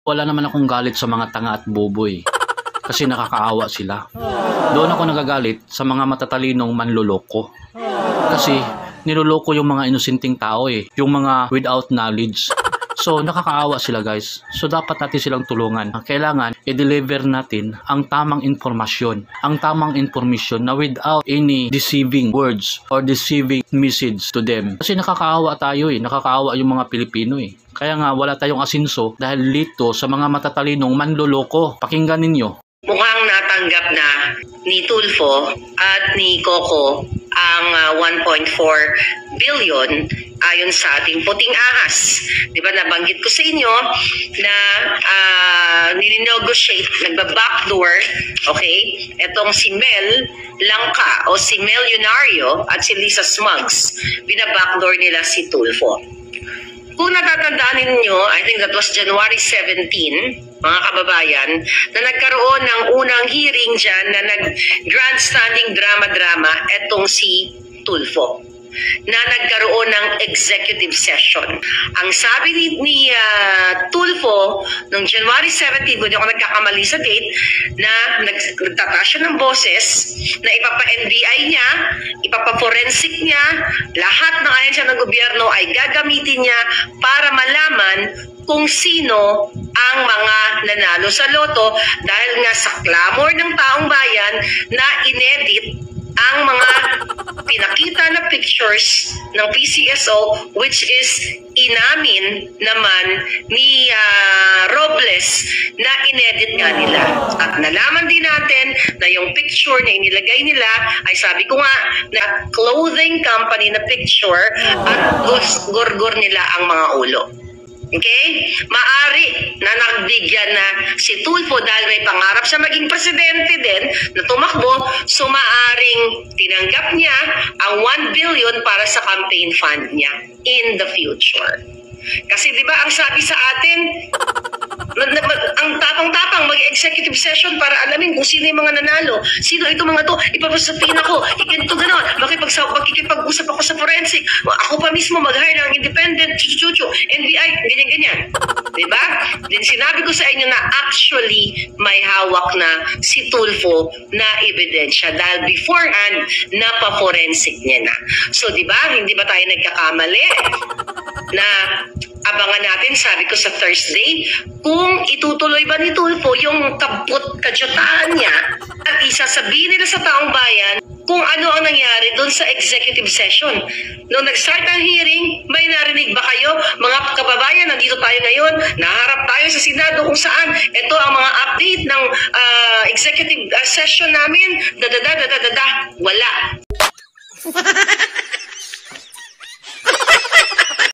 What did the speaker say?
Wala naman akong galit sa mga tanga at boboy. Kasi nakakaawa sila. Doon ako nagagalit sa mga matatalinong manloloko. Kasi niloloko yung mga inosenteng tao yung mga without knowledge. So nakakaawa sila guys. So dapat natin silang tulungan. Kailangan i-deliver natin ang tamang informasyon. Ang tamang information na without any deceiving words or deceiving message to them. Kasi nakakaawa tayo nakakaawa yung mga Pilipino Kaya nga wala tayong asenso dahil dito sa mga matatalinong manloloko. Pakinggan ninyo. Mukhang natanggap na ni Tulfo at ni Coco ang 1.4 billion ayon sa ating puting ahas. Di ba nabanggit ko sa inyo na ninegotiate, nagba-backdoor, okay? Etong si Mel Langka o si Mel Yunario at si Lisa Smugs, binabackdoor nila si Tulfo. Kung natatandaan ninyo, I think that was January 17, mga kababayan, na nagkaroon ng unang hearing dyan na nag-grandstanding drama-drama etong si Tulfo, na nagkaroon ng executive session. Ang sabi ni Tulfo noong January 17, kung di ako nagkakamali sa date, na nagtataas siya ng boses na ipapa-NBI niya, ipapa-forensic niya, lahat ng ahensya ng gobyerno ay gagamitin niya para malaman kung sino ang mga nanalo sa loto dahil nga sa clamor ng taong bayan na inedit ang mga pinakita na pictures ng PCSO, which is inamin naman ni Robles na inedit nga nila. At nalaman din natin na yung picture na inilagay nila ay sabi ko nga na clothing company na picture at gorgor nila ang mga ulo. Okay? Maari na nagbigyan na si Tulfo dahil may pangarap siya maging presidente din na tumakbo, so maaring tinanggap niya ang 1 billion para sa campaign fund niya in the future. Kasi di ba ang sabi sa atin, ang tapang-tapang mag-executive session para alamin kung sino yung mga nanalo. Sino ito mga to? Ipapasapiin ako. Ganito gano'n. Makikipag-usap ako sa forensic. Ako pa mismo mag-hire ng independent NBI. Ganyan-ganyan. Diba? Then sinabi ko sa inyo na actually may hawak na si Tulfo na ebidensya dahil beforehand napa-forensic niya na. So diba? Hindi ba tayo nagkakamali na abangan natin, sabi ko sa Thursday, kung itutuloy ba ni Tulfo yung kadyutaan niya at isasabihin nila sa taong bayan kung ano ang nangyari doon sa executive session. Noong nag-start ang hearing, may narinig ba kayo? Mga kababayan, nandito tayo ngayon, naharap tayo sa Senado kung saan ito ang mga update ng executive session namin, Wala.